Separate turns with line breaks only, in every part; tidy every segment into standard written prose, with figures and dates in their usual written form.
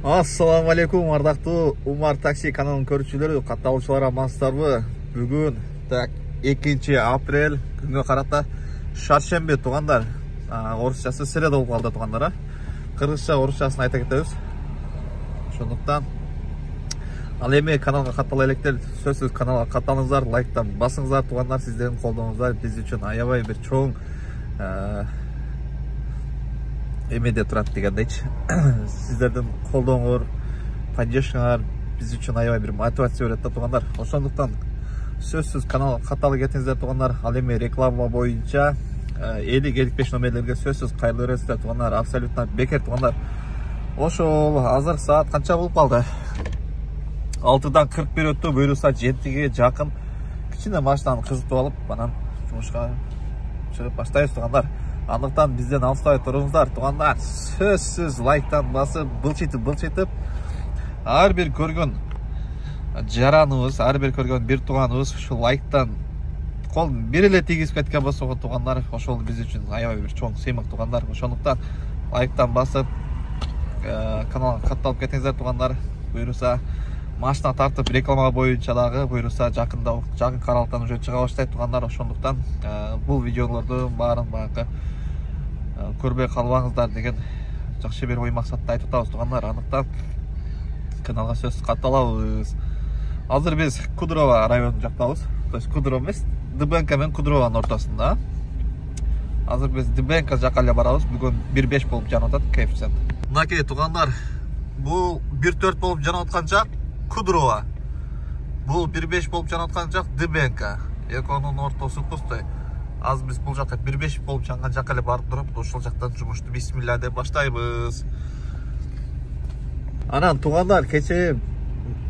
Assalamu алейкум, ардактуу Умар такси каналынын көрүүчүлөрү, катталуучулар, амансыздарбы? Бүгүн 2 апрель күнгө карата шаршемби туугандар. Орусчасы среда болуп калды туугандар. Кыргызча, орусчасын айта кетебиз. Ошондуктан ал эми каналга каттала электер. Сөзсүз каналга катталыңыздар, лайктан басыңыздар туугандар. Сиздердин колдооңуздар биз үчүн аябай бир чоң эмеде турат дегендейчи. Сиздердин колдооңор, поддержкаңар биз үчүн аябай бир мотивация берет да туугандар. Ошондуктан сөзсүз каналга катталып кетиңиздер туугандар. Ал эми реклама боюнча 50-55 номерлерге сөзсүз кайрылып бересиздер туугандар. Абсолютно бекер туугандар. Ошол азыр саат канча болуп калды? 6-дан 41 өттү. Буюрса 7-ге жакын кичине машинаны кызытып алып, анан жумушка чыгып баштайбыз туугандар. Андыктан бизден алыстабай туруңуздар туугандар. Сөзсүз лайктан басып, былчытып, ар бир көргөн жараныбыз, ар бир көргөн бир тууганыбыз ушул лайктан кол бир эле тийгизип кеткен болсо туугандар, ошол биз үчүн аябай бир чоң сыймык туугандар. Ошондуктан лайктан басып, каналга катталып кетиңиздер туугандар. Буюрса машина тартып реклама боюнча дагы буюрса жакын аралыктан уже чыга баштайт туугандар. Ошондуктан бул видеолорду баарын баягы көрбөй калбаңыздар деген жакшы бир ой максатта айтып атабыз туугандар. Андыктан каналга сөз катталабыз. Азыр биз Кудрово районунун жактабыз. То есть Кудрово эмес, Дыбенко менен Кудрованын ортосунда. Азыр биз Дыбенко жака эле барабыз. Бүгүн 1.5 болуп жанып атат коэффициент. Мынакей туугандар, бул 1.4 болуп жанып аткан жак Кудрово. Бул 1.5 болуп жанып аткан жак Дыбенко. Экөөнүн ортосу пустой. Аз биз бул жакка 1.5 болуп жанган жакка эле барып туруп, ошол жактан жумушту бисмилля деп баштайбыз. Анан туугандар, кечээ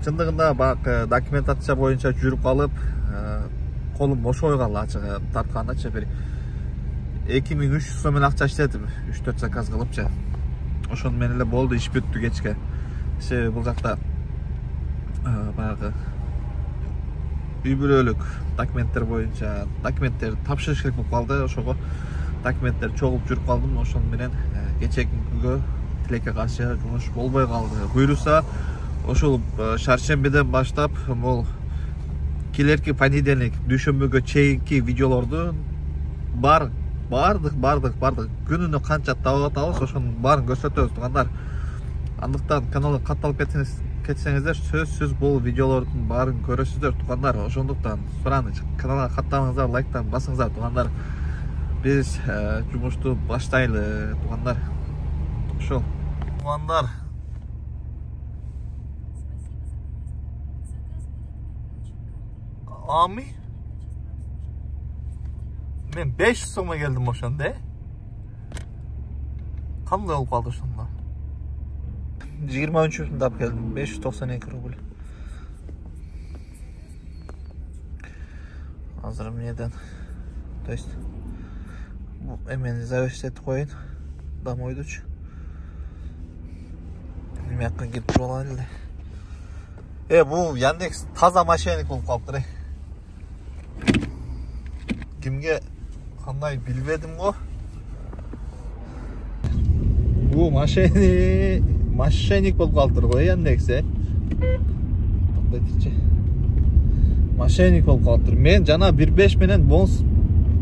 чындыгында баягы документация боюнча жүрүп калып, колум бошобой калды ачыгы тарткандачы бир 2300 сом менен акча иштедим, 3-4 заказ кылыпчы. Ошону менен эле болду, иш бүттү кечке. Себеби бул жакта баягы үй бүлөлүк документтер боюнча документтерди тапшырыш керек болуп калды. Ошого документтер чогулуп жүрүп калдым. Ошол менен кечээки күнгө тилекке каршы жумуш болбой калды. Буюрса ошол шаршембиден баштап бул келерки понедельник дүйшөмбөгө чейинки видеолорду бардык күнүнө канча таап атабыз, ошонун баарын көрсөтөбүз туугандар. Андыктан каналга катталып кетсеңиздер, сөзсүз бул видеолордун баарын көрөсүздөр туугандар. Ошондуктан сураныч, каналга катталыңыздар, лайктан басыңыздар туугандар. Биз жумушту баштайлы туугандар. Ошол туугандар. Ами? Мен 500 сомго келдим ошондо. Кандай болуп калды ошондо? 23 тап келдим, 592 рубль. Азыр эмнеден? То есть эмени завестетип коюн, домойдучу. Мякка кетип болот эле. Бул Яндекс таза мошенник болуп калыптыр. Кимге кандай билбедим го. Бул мошенник болуп калыптыр го Яндекс. Токтойчу. Мошенник болуп калыптыр. Мен жана 1.5 менен бонус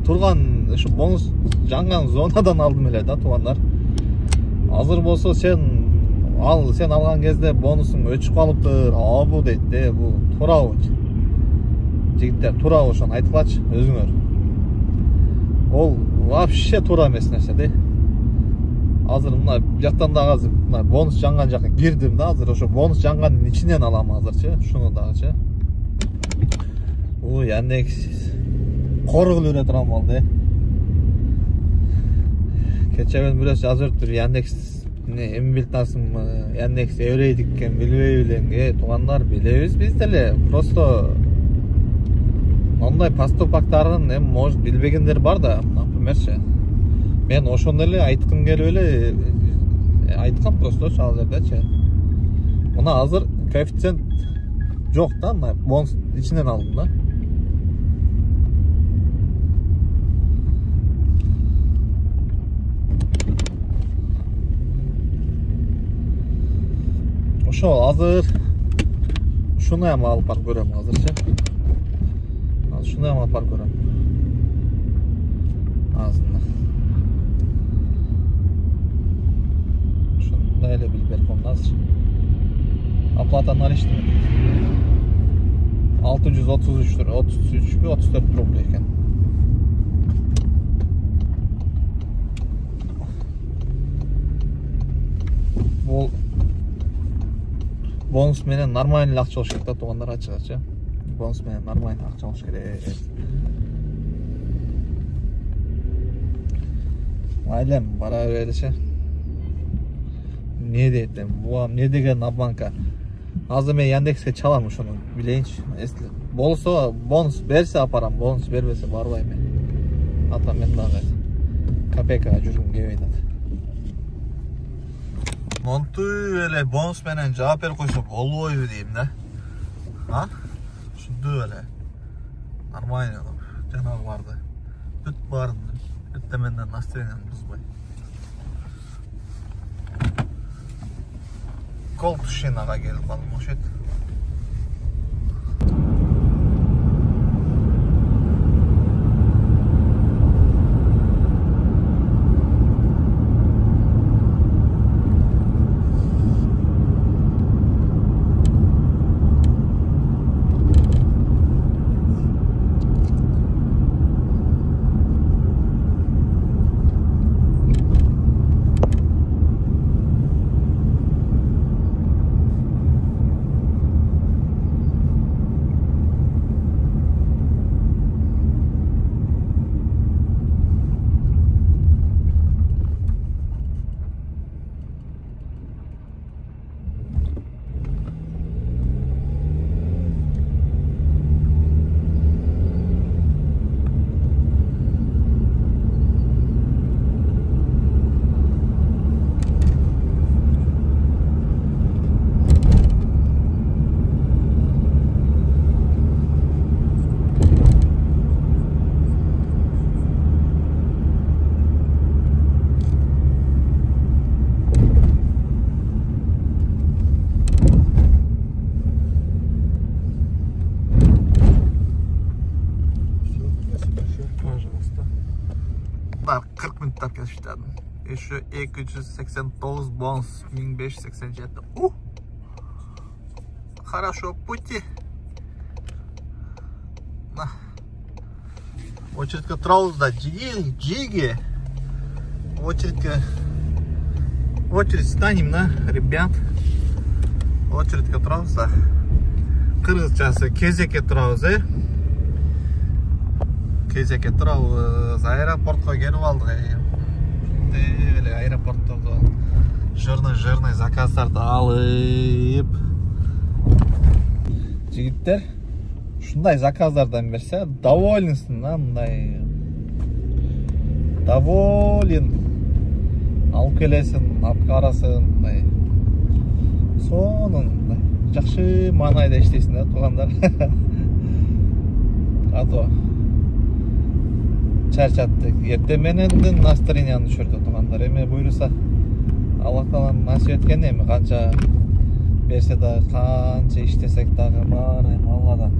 турган, ушу бонус жанган зонадан алдым эле да туугандар. Азыр болсо сен алган кезде бонусуң өчүп калыптыр. Бу дейт бул туурабы? Жигиттер, туурабы ошону айтылачы өзүңөр. Ол вообще туура эмес нерсе де. Азыр мына жактан дагы азыр мына бонус жанган жакка кирдим да, азыр ошо бонус жанганын ичинен алам азырчы, ушуну дагычы. Ой, Яндекс коргул өрө турам болду. Кечээ бирөөсү жазып өттүр, Яндекс эми билтасыңбы, Яндекс эврейдик экен, билбей элең. Туугандар, билебиз биз деле. Просто мындай поступактарын эми может билбегендер бар да, напримерчи. Мен ошону эле айткым келип эле айткам просто ал жердечи. Мына азыр коэффициент жок да, мына бонус ичинен алдым да. ошо азыр ушуну эми алып барып көрөм азырчы. Ушуну эми алып барып көрөм. Азына. Ушундай эле билип берип коем азыр. Оплата наличными дейт. 633 рубль экен. Бул бонус менен нормальный акча болуш керек да туугандар, ачыгачы. Бонус менен нормальный акча болуш керек. Майлем бара береличи. Не дейт эми? Буга эмне деген обманка? Азыр мен Яндекске чалам ошону билейинчи. Если болсо бонус берсе апарам, бонус бербесе барбайм мен. Ата мен дагы копейкага жүргүм келбей атат. Монту эле бонус менен жаап берип койсо болбойбу дейм да. А? Ушунду эле. Нормально жанагы барды. Бүт барын. Бүтө менден настроением бузбай. Кол тушинага келип калдым ошет. Пожалуйста. 40 минутта келиштерdim. Еще 289 бонус 1587. Хорошо пути. На. Очередька тұрауыз да жиги. Очередь станем, на, ребят. Очередька тұрауыз да. Кыргызчасы кезекке тұрауыз, кезекке тұрауыз. Аэропортқа келіп алдық. Аэропортта жирный заказдарды алып. Жигиттер, ушундай заказдардан берсе, довольнсың, мындай. Доволен. Алып келесин, алып карасың, мындай. Сонун, жакшы маанайда иштейсиң да, туугандар. Ато чарчаттык. Эртең менен настроениянı түшүрдү, туугандар. Эми буйруса, Аллах Тааланын насип эткени, эми канча берсе дагы, канча иштесек дагы бар, эми Алладан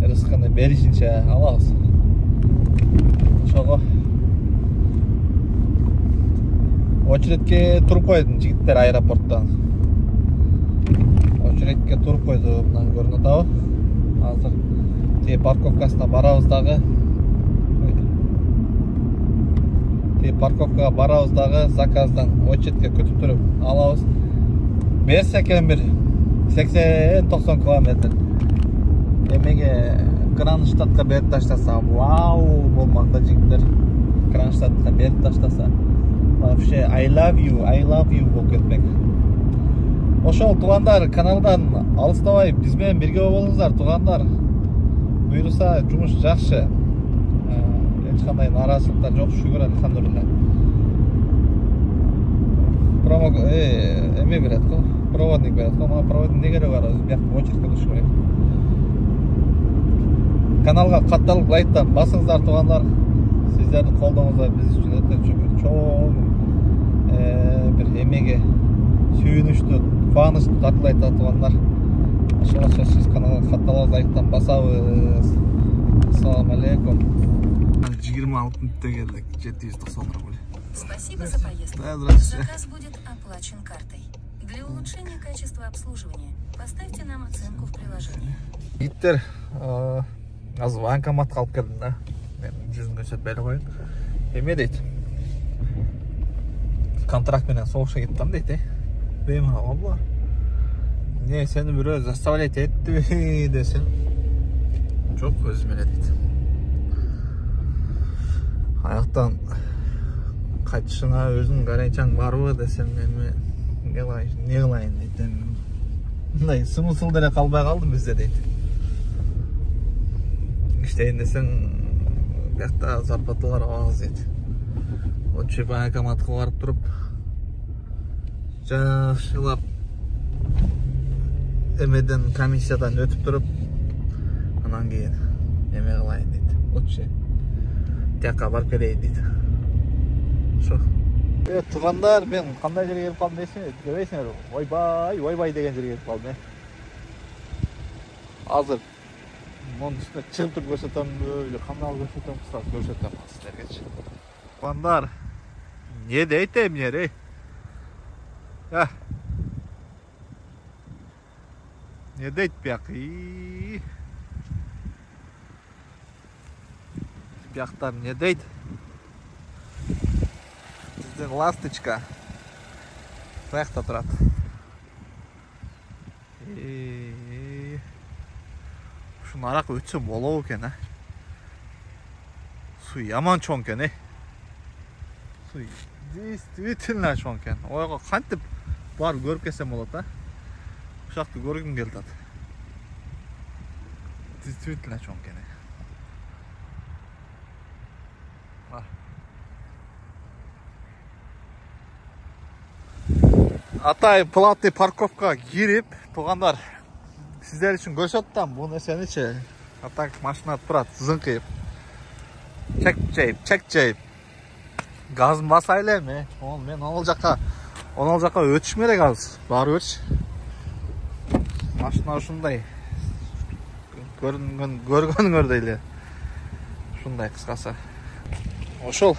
рызкыны беришинче алабыз. Ошого очередке туруп койдум жигиттер аэропорттон. Очередке туруп койду, мына көрүнүп атабы. Азыр тээ парковкасына барабыз дагы. Парковкага барабыз дагы, заказдан очередке күтүп туруп алабыз. Берсе экен бир 80-90 километр. Эмеге Кронштадтка берип таштаса, вау болмак да жигиттер. Кронштадтка берип таштаса, вообще I love you болуп кетмек. Ошол туугандар, каналдан алыстабай биз менен бирге болуңуздар, туугандар. Буйруса жумуш жакшы. Эч кандай нараазычылыктар жок, шүгүр алхамдулилла. Эме берет го, проводник берет го, мага проводник не керек бар, өзү бияка очередке туруш керек. Каналга катталып лайктан басыңыздар, туугандар. Сиздердин колдооңуздар биз үчүн өтө чоң бир эмеге, сүйүнүчтүү қуаныш арқылы айтады туғандар. Ошоға сөзсүз каналга катталабыз, лайктан басабыз. Ассаламу алейкум. 26 минутта келдик. 790 рубль.
Спасибо за поездку.
Да, здравствуйте.
Заказ будет оплачен картой. Для улучшения качества обслуживания поставьте нам оценку в приложении.
Иттер, аз банкоматқа алып келдім да. Мен 100 көрсетіп бері қойын. Еме дейді. Контракт менен соғышқа кеттім дейді. Деймін, абла. Не, сені біреу заставлять етті десем. Жоқ, өзіме дейді. Аяқтан қайтышыңа өзің гарантияң барбы десем, мен не қылайын дейді. Мындай смысылдыра қалбай қалдым бізде дейді. İşte desen бияқта зарплаталар аз дейді. Лучше банкоматқа барып тұрып, жақшылап эмеден комиссиядан өтіп тұрып, анан кейін эме қылайын дейді. Лучше тияққа барып келейін дейді. Шо. Туғандар, мен қандай жерге келіп қалдым дейсіңдер? Ойбай деген жерге келіп қалдым. Азыр оның үстіне шығып тұрып көрсетемін, қандай көрсетемін, қысқасы көрсетемін сіздерге. Туғандар, не дейді емнер, ей? Не дейді бияқ? Бияқтар не дейді? Біздің ласточка бияқта тұрады. Шunu arak ötse bolu eкен, ha. Su yaman çoğun eкен, Su действительно çoğun eкен. Oyga qantip бар көріп келсем болады, ha. Uşaқты көргім келді. Действительно çoğun eкен. Atay платный парковка girip, туғандар, сіздер үшін көрсеттім бұл нәрсені ше. Атак машина тұрады, зыңқиып. Чек жайып. Газын басайлы ме? Мен ол жаққа өтіш керек аз. Бар өтіш. Машина ұшындай. Көргеніңер дейлі. Шындай қысқасы. Ошол.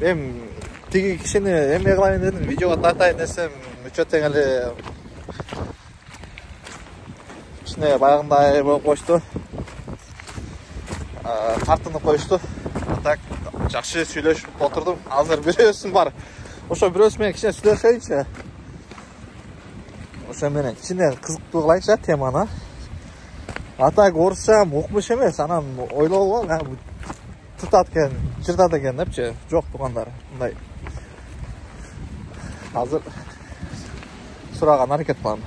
Мен тиги кишини эме кылайын дедим, видеого тартайын десем, үчөтең эле içine bayağında böyle koştu. Tartını koştu. Tak жақсы сөйлешіп отырдым. Азыр біреусің бар. Ошо біреусі мен кішкене сөйлесейінші. Ошо менен кішкене қызықты қылайыншы теманы. Атак орысша оқымыш емес, анан ойлау ғой, тұтат екен, жыртат екен депчи. Жоқ туғандар. Мындай. Азыр сұраған әрекет қыламын.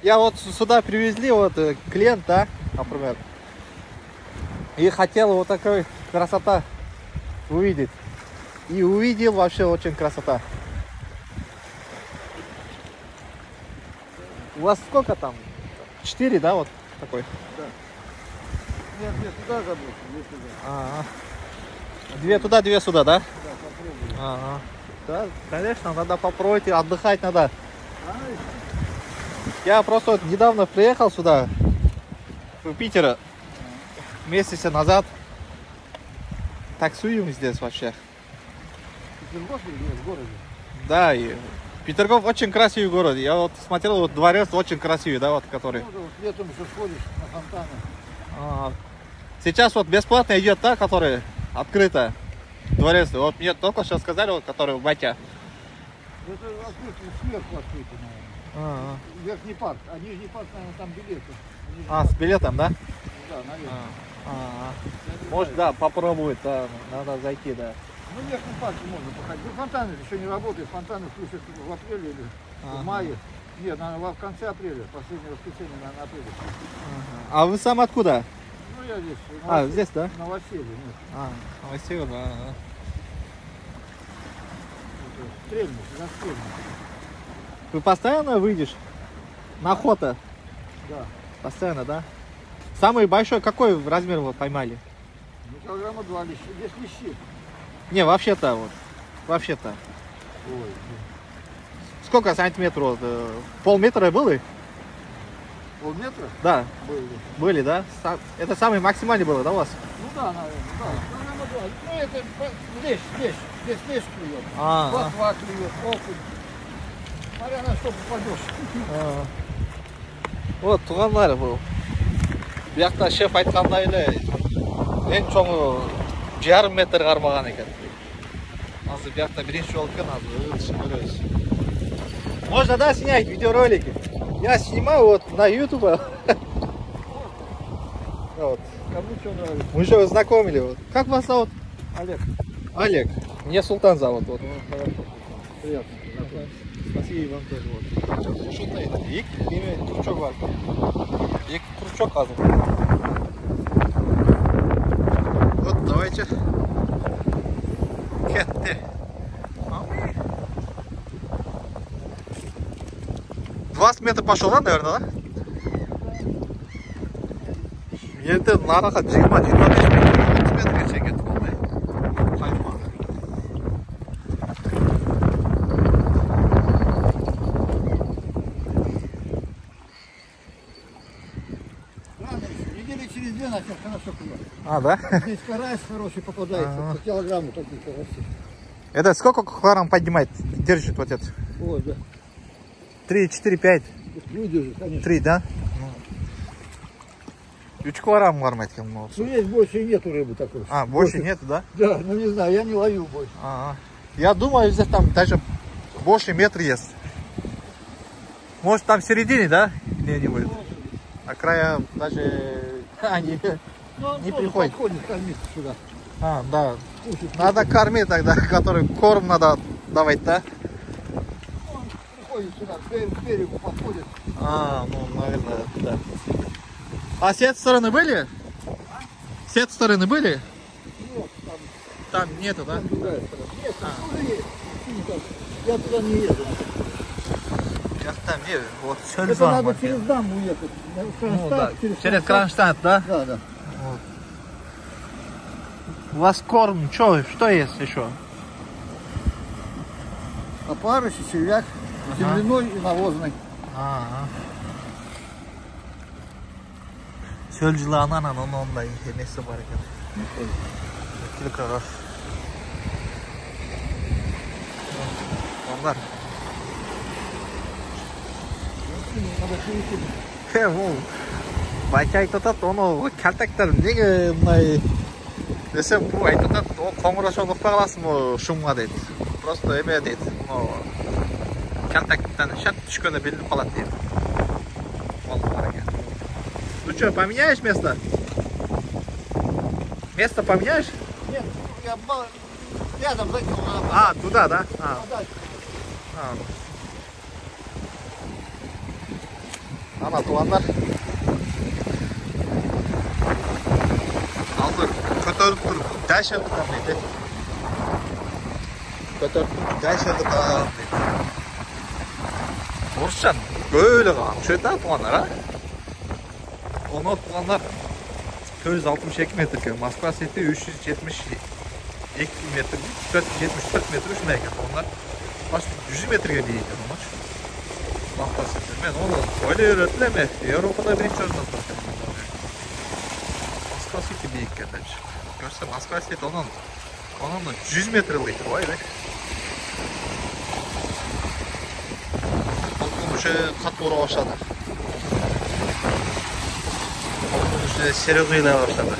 Я вот сюда привезли вот клиента, например, и хотел вот такой красота увидеть. И увидел вообще очень красота. У вас сколько там? 4, да, вот такой?
Да. Нет, туда забыл,
2 туда, 2 сюда, да?
Да, попробуем.
Да, конечно, надо попробовать, отдыхать надо. Я просто вот недавно приехал сюда, в Питер, месяц назад. Таксуем здесь вообще.
Петергоф в городе?
Да, и Петергоф очень красивый город. Я вот смотрел, вот дворец очень красивый, да, вот который.
Ну, вот летом еще сходишь на фонтаны.
Сейчас вот бесплатно идет та, которая открыта. Дворец. Вот мне только что сказали, вот, который в Батя.
Это открытый, сверху открытый, наверное. Верхний парк, а нижний парк, наверное, там билеты.
С билетом, да?
Да, наверное.
Может, да, попробует, да, надо зайти, да.
Ну, в верхнем парке можно походить. Ну, фонтаны еще не работают, фонтаны включат в апреле или в мае. Нет, наверное, в конце апреля, последнее воскресенье, наверное, апреля.
А вы сам откуда?
Ну, я здесь.
Здесь, да?
Новоселье, нет.
Новоселье, да.
Стрельник, на стрельник.
Вы постоянно выйдешь на охоту?
Да.
Постоянно, да? Самый большой какой размер вы поймали?
Ну, килограмма 2 лещи. Здесь лещи.
Не, вообще-то вот. Вообще-то.
Ой.
Сколько сантиметров? Вот, полметра было?
Полметра?
Да,
Были.
были, да? Это самый максимальный было, да, у вас?
Ну да, наверное, да. Ну это здесь лещ клюет. Плотва клюет, окунь. Смотря на что попадешь.
Вот, туғандар бұл. Бұяқта шеф айтқандай эле ең чоңы 1,5 метр қармаған екен. Азыр бұяқта бірінші жол екен, азыр өтішін көрөбүз. Можно, да, снять видеоролики? Я снимаю вот на YouTube. Вот.
Кому что нравится?
Мы же знакомили. Вот. Как вас зовут?
Олег.
Олег. Мне Султан зовут. Вот.
Ну, хорошо. Приятно.
Спасибо вам тоже. Вот. Что-то это. Имя крючок var. Крючок lazım. Вот, давайте. Кетти. 20 метров пошел, да, наверное, да? Енді нараға 20-25 метр, 30 метрге чекет болмай. Қаймағы.
Недели через 2 начнем хорошо клевать.
А, да?
Здесь карась хороший попадается, по килограмму такие караси.
Это сколько килограмм поднимает, держит вот это?
Ой, да.
3, 4, 5?
Выдержит, конечно.
3, да? 3 килограмм гармает.
Ну есть больше и нету рыбы такой.
А, больше нету, да?
Да, ну не знаю, я не ловил больше.
Я думаю, здесь там даже больше метра есть. Может там в середине, да? Где-нибудь. А края даже они не приходят.
Подходит кормиться сюда.
А, да.
Кушать.
Надо кормить тогда, который корм надо давать, да?
Он приходит сюда, к берегу подходит.
А, ну, наверное, да. А с этой стороны были? С этой стороны были?
Нет,
Там нету, да?
там другая сторона. Нет, там тоже есть. Я туда не еду.
Я там не, вот
Это надо через дамбу ехать.
Ну, да. Через Кронштадт, да?
Да, да.
Вот. У вас корм, что есть еще?
Опарыш, червяк, земляной и навозный.
Çöl yılanı onun onda nesi var ekan. Kilo qog'oz. Onlar. Bu Bayka aytadi, onu kaltaklar nega bunday desem bu aytadi, o qo'ng'iroqni uqib qolasizmi shumga deydi. Просто eme deydi. O kaltakdan shart tushganda bilinib qoladi deydi. Vallahi ekan. Ну что, поменяешь место? Место поменяешь?
Нет, я рядом закинул.
А, туда, да? Ана туғандар. Алды көтеріп тұрып, дәшерді там дейді. Көтеріп тұрып, дәшерді там дейді. Орысшан, böyle қамшы еді туғандар, а? Onu tuğanlar 462 metre, Moskva seti 372 metre, 474 metre şuna ekan. Onlar başta 100 metrege değil ekan onlar. Moskva seti. Men onu öyle öğretileme. Avrupa'da birinci orada turgan. Moskva seti büyük ekan. Görse Moskva seti onun da 100 metrelik vay be. Bakın şu katlara başladı. Серьезно başladı.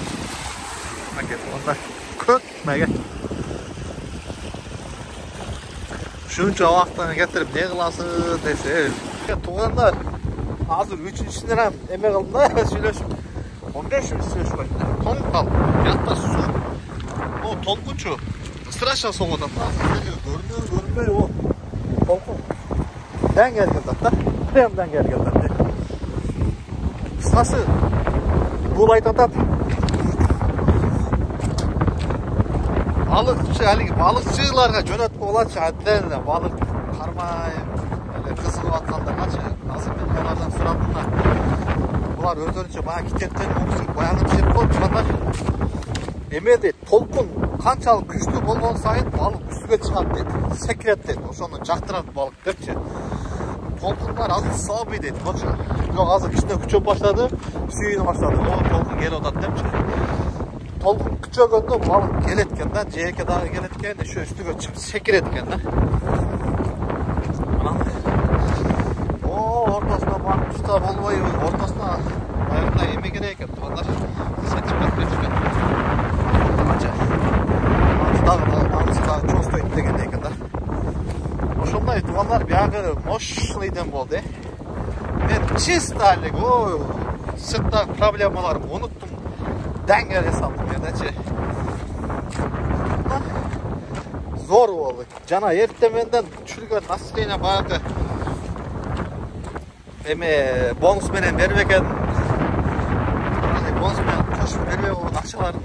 Bakın onlar kötmege. Şunca vaqtını getirip ne kılasın dese. Tuğanlar hazır 3-sini ham emek qildi söyleshib. 15 söyleshib aytdi. Tom qal. Yatta su. O tolqunchu. Страшно soğudan. Görünmey o. Tolqun. Ben geldim da. Kremden geldim da. Kısası bu aytadi. Balıkçılarga jo'natib qo'yiladi, addan baliq qarmay, qiziqib atganlargacha. Hozir men ulardan so'radimlar. Ular o'zlaricha mana ketgan o'xshab boyag'i deb qo'yib chiqadilar. Emedi, to'lqin Канчалык күчтүү болгон сайын балык үстүгө чыгат дейт. Секирет дейт. Ошону жактырат балык депчи. Толкундар азыр слабый дейт. Бирок азыр кичине күчөп баштады, сүйүнө баштады. Толкун келип атат депчи. Толкун күчөгөндө балык келет экен да, жээкке дагы келет экен, ошо үстүгө чыгып секирет экен да. Анан ортосуна барып уста болбойбу, ортосуна аягында эме керек экен, туугандар. Сертификат беришкен. Анча. Дагы чостойт деген экен да. Ошондой туугандар биягы мощныйден болду. Мен чисто эле, сырттагы проблемаларымды унуттум. Дәңгәле салдым ендечи. Зор болду. Жана эртеменден түшүргөн настроение баягы эме бонус менен бербек экен. Бонус менен кошуп бербей болгон акчаларын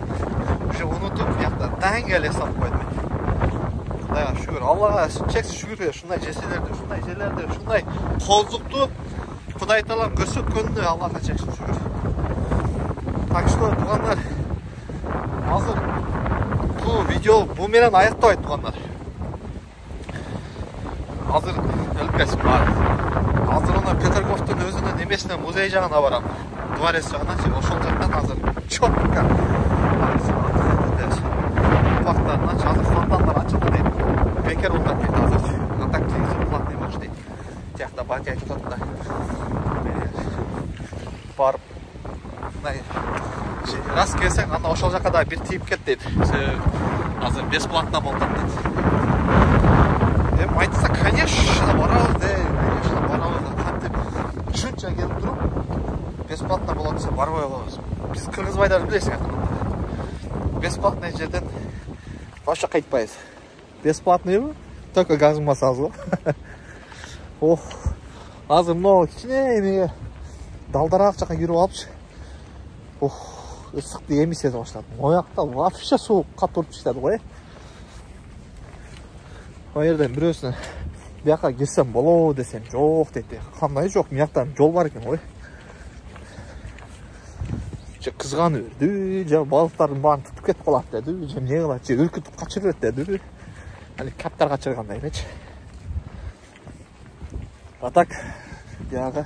уже унутуп, биякта дәңгәле салып койдум. Кудайга шүгүр, Аллага чексиз шүгүр, ушундай жерлерде, ушундай колдукту Кудай Таалам көрсөткөнүнө Аллага чексиз шүгүр. Так что, туугандар, азыр бул видео бу менен аяктабайт туугандар. Азыр өлкөсү бар. Азыр ана Петраковдун өзүнүн эмесине музей жагына барам. Дворец жагына, ошол жактан азыр чотко. Бактарына азыр фонтандар ачылды дейт. Бекер ултат дейт азыр. А так платный болчу дейт. Тиякта батя айтып атат да. Барып раз келсең, анда ошол жака да бир тийип кет дейт. Азыр бесплатно болот дейт. Эми айтса, конечно, барабыз дейт. Конечно, барабыз. Кантип ушунча келип туруп, бесплатно болот десе барбай калабыз. Биз Кыргызбайдар билесиң, бесплатный жерден башка кайтпайбыз. Бесплатныйбы? Только газыма салсыз. Ох, азыр могу кичине эмеге далдараак жака кирип алыпчы. Ох, ысыкты эми сезе баштадым. Оякта вообще суукка туруп иштеди го. Ал жерден бирөөсүнө бияка келсем болобу десем, жок дейт. Кандай жок, мияктан жол бар экен го. Же кызганып берди, же балыктардын баарын тутуп кетип калат деди, же эмне кылат, же үркүтүп качырып деди. Али каптар качыргандай элечи. А так, бияга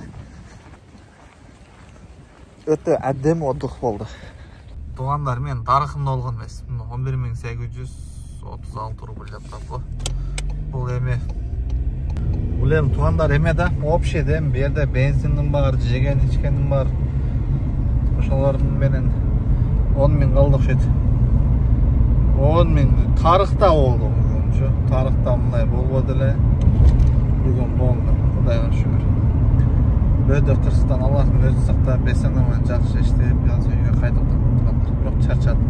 өтө әдемі отдых болды. Туугандар, мен тарыхымда болгон эмес. 11836 рубль деп турат. Бул эми. Бул эми туугандар эме да, общий дем, бу жерде бензиндин бар, жеген ичкендин бар. Ошолордун менен 10.000 калды окшойт. 10.000 тарыхта болду. Тарыхта мындай болбоду эле. Бүгүн болду. Кудайга шүгүр. Бөдө Кыргызстан Аллахтын өзү сактап, бесен аман жакшы иштеп, азыр үйгө кайтып тургандар. Бирок чарчадым.